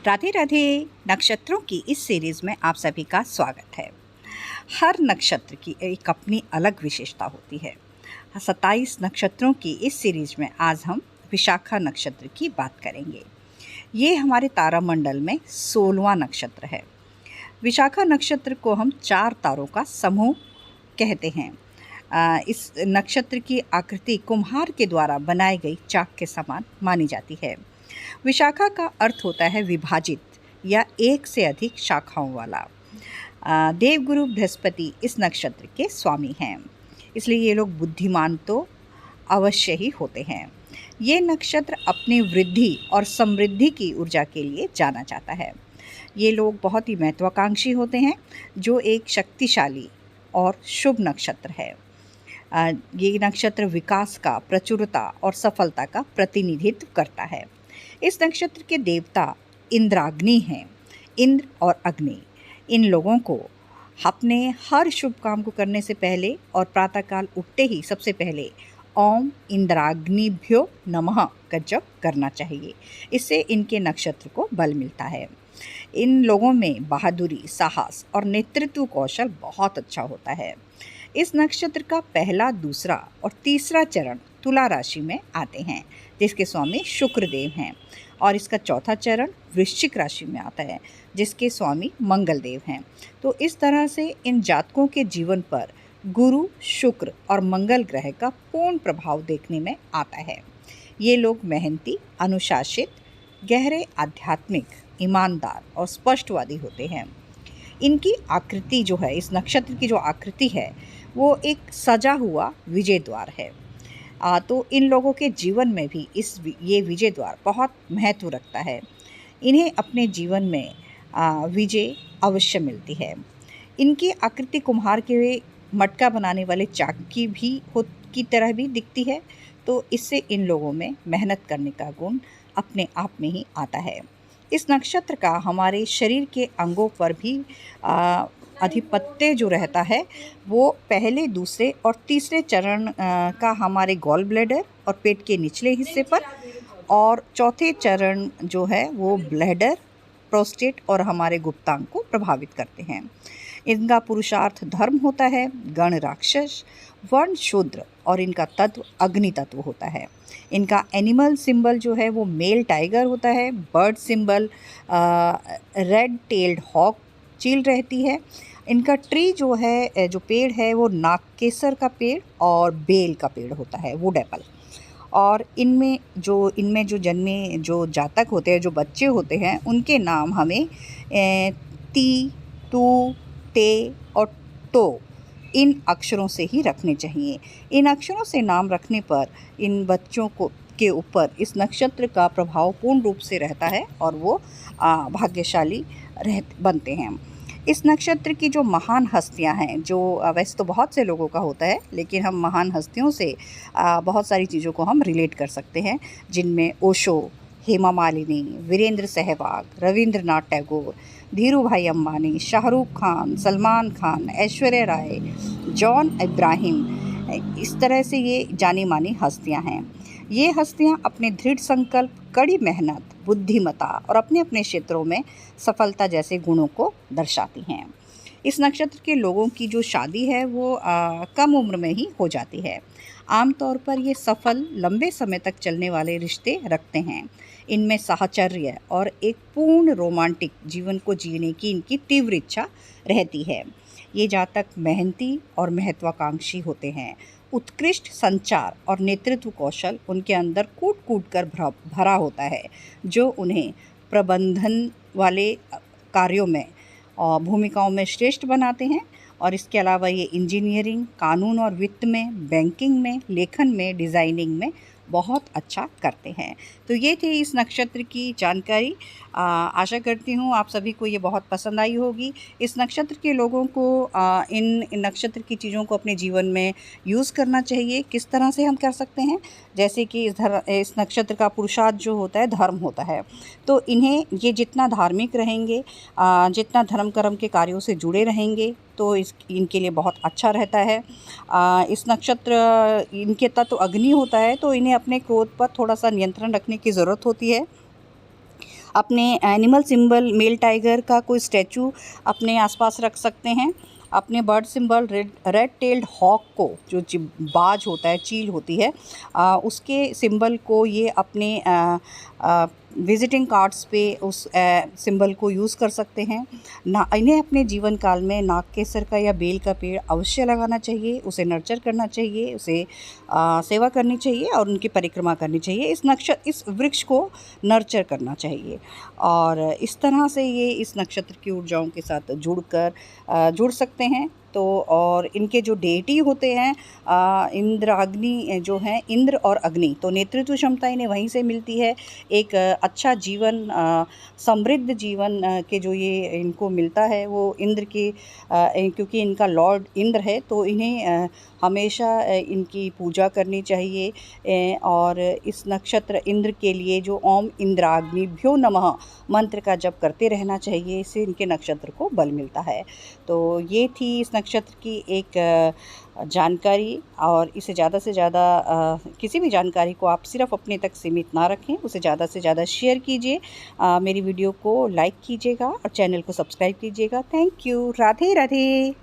राधे राधे। नक्षत्रों की इस सीरीज़ में आप सभी का स्वागत है। हर नक्षत्र की एक अपनी अलग विशेषता होती है। 27 नक्षत्रों की इस सीरीज़ में आज हम विशाखा नक्षत्र की बात करेंगे। ये हमारे तारामंडल में 16वां नक्षत्र है। विशाखा नक्षत्र को हम 4 तारों का समूह कहते हैं। इस नक्षत्र की आकृति कुम्हार के द्वारा बनाई गई चाक के समान मानी जाती है। विशाखा का अर्थ होता है विभाजित या एक से अधिक शाखाओं वाला। देवगुरु बृहस्पति इस नक्षत्र के स्वामी हैं, इसलिए ये लोग बुद्धिमान तो अवश्य ही होते हैं। ये नक्षत्र अपनी वृद्धि और समृद्धि की ऊर्जा के लिए जाना जाता है। ये लोग बहुत ही महत्वाकांक्षी होते हैं, जो एक शक्तिशाली और शुभ नक्षत्र है। ये नक्षत्र विकास का, प्रचुरता और सफलता का प्रतिनिधित्व करता है। इस नक्षत्र के देवता इंद्राग्नि हैं। इंद्र और अग्नि इन लोगों को अपने हर शुभ काम को करने से पहले और प्रातःकाल उठते ही सबसे पहले ओम इंद्राग्निभ्यो नमः का जप करना चाहिए। इससे इनके नक्षत्र को बल मिलता है। इन लोगों में बहादुरी, साहस और नेतृत्व कौशल बहुत अच्छा होता है। इस नक्षत्र का पहला, दूसरा और तीसरा चरण तुला राशि में आते हैं, जिसके स्वामी शुक्रदेव हैं, और इसका चौथा चरण वृश्चिक राशि में आता है, जिसके स्वामी मंगलदेव हैं। तो इस तरह से इन जातकों के जीवन पर गुरु, शुक्र और मंगल ग्रह का पूर्ण प्रभाव देखने में आता है। ये लोग मेहनती, अनुशासित, गहरे आध्यात्मिक, ईमानदार और स्पष्टवादी होते हैं। इनकी आकृति जो है, इस नक्षत्र की जो आकृति है, वो एक सजा हुआ विजय द्वार है। तो इन लोगों के जीवन में भी ये विजय द्वार बहुत महत्व रखता है। इन्हें अपने जीवन में विजय अवश्य मिलती है। इनकी आकृति कुम्हार के मटका बनाने वाले चाक की तरह भी दिखती है। तो इससे इन लोगों में मेहनत करने का गुण अपने आप में ही आता है। इस नक्षत्र का हमारे शरीर के अंगों पर भी अधिपत्य जो रहता है, वो पहले, दूसरे और तीसरे चरण का हमारे गॉल ब्लैडर और पेट के निचले हिस्से पर, और चौथे चरण जो है वो ब्लैडर, प्रोस्टेट और हमारे गुप्तांग को प्रभावित करते हैं। इनका पुरुषार्थ धर्म होता है, गण राक्षस, वर्ण शूद्र, और इनका तत्व अग्नि तत्व होता है। इनका एनिमल सिंबल जो है वो मेल टाइगर होता है। Bird symbol red tailed hawk चील रहती है। इनका ट्री जो है, जो पेड़ है, वो नागकेसर का पेड़ और बेल का पेड़ होता है, वुड एप्पल। और इनमें जो जन्मे जो जातक होते हैं, जो बच्चे होते हैं, उनके नाम हमें ती, तू, ते और तो इन अक्षरों से ही रखने चाहिए। इन अक्षरों से नाम रखने पर इन बच्चों के ऊपर इस नक्षत्र का प्रभाव पूर्ण रूप से रहता है और वो भाग्यशाली बनते हैं। इस नक्षत्र की जो महान हस्तियां हैं, जो वैसे तो बहुत से लोगों का होता है, लेकिन हम महान हस्तियों से बहुत सारी चीज़ों को हम रिलेट कर सकते हैं, जिनमें ओशो, हेमा मालिनी, वीरेंद्र सहवाग, रविंद्रनाथ टैगोर, धीरू भाई अम्बानी, शाहरुख खान, सलमान खान, ऐश्वर्या राय, जॉन इब्राहिम, इस तरह से ये जानी मानी हस्तियां हैं। ये हस्तियां अपने दृढ़ संकल्प, कड़ी मेहनत, बुद्धिमत्ता और अपने अपने क्षेत्रों में सफलता जैसे गुणों को दर्शाती हैं। इस नक्षत्र के लोगों की जो शादी है वो कम उम्र में ही हो जाती है। आमतौर पर ये सफल, लंबे समय तक चलने वाले रिश्ते रखते हैं। इनमें साहचर्य और एक पूर्ण रोमांटिक जीवन को जीने की इनकी तीव्र इच्छा रहती है। ये जातक मेहनती और महत्वाकांक्षी होते हैं। उत्कृष्ट संचार और नेतृत्व कौशल उनके अंदर कूट कूट कर भरा होता है, जो उन्हें प्रबंधन वाले कार्यों में और भूमिकाओं में श्रेष्ठ बनाते हैं। और इसके अलावा ये इंजीनियरिंग, कानून और वित्त में, बैंकिंग में, लेखन में, डिज़ाइनिंग में बहुत अच्छा करते हैं। तो ये थे इस नक्षत्र की जानकारी। आशा करती हूँ आप सभी को ये बहुत पसंद आई होगी। इस नक्षत्र के लोगों को इन नक्षत्र की चीज़ों को अपने जीवन में यूज़ करना चाहिए। किस तरह से हम कर सकते हैं, जैसे कि इस नक्षत्र का पुरुषार्थ जो होता है धर्म होता है। तो इन्हें ये जितना धार्मिक रहेंगे, जितना धर्म कर्म के कार्यों से जुड़े रहेंगे, तो इनके लिए बहुत अच्छा रहता है। इस नक्षत्र इनके तत्व अग्नि होता है, तो इन्हें अपने क्रोध पर थोड़ा सा नियंत्रण रखने की ज़रूरत होती है। अपने एनिमल सिंबल मेल टाइगर का कोई स्टैचू अपने आसपास रख सकते हैं। अपने bird symbol red tailed hawk को, जो बाज होता है, चील होती है, उसके सिंबल को ये अपने विजिटिंग कार्ड्स पे उस सिंबल को यूज़ कर सकते हैं। इन्हें अपने जीवन काल में नागकेसर का या बेल का पेड़ अवश्य लगाना चाहिए, उसे नर्चर करना चाहिए, उसे सेवा करनी चाहिए और उनकी परिक्रमा करनी चाहिए। इस वृक्ष को नर्चर करना चाहिए और इस तरह से ये इस नक्षत्र की ऊर्जाओं के साथ जुड़ सकते हैं। तो और इनके जो डेटी होते हैं इंद्र अग्नि जो हैं, इंद्र और अग्नि, तो नेतृत्व क्षमता इन्हें वहीं से मिलती है। एक अच्छा जीवन, समृद्ध जीवन के जो ये इनको मिलता है वो इंद्र के, क्योंकि इनका लॉर्ड इंद्र है, तो इन्हें हमेशा इनकी पूजा करनी चाहिए। और इस नक्षत्र इंद्र के लिए जो ओम इंद्राग्निभ्यो नमः मंत्र का जप करते रहना चाहिए, इससे इनके नक्षत्र को बल मिलता है। तो ये थी इस नक्षत्र की एक जानकारी, और इसे ज़्यादा से ज़्यादा किसी भी जानकारी को आप सिर्फ अपने तक सीमित ना रखें, उसे ज़्यादा से ज़्यादा शेयर कीजिए। मेरी वीडियो को लाइक कीजिएगा और चैनल को सब्सक्राइब कीजिएगा। Thank you. राधे राधे।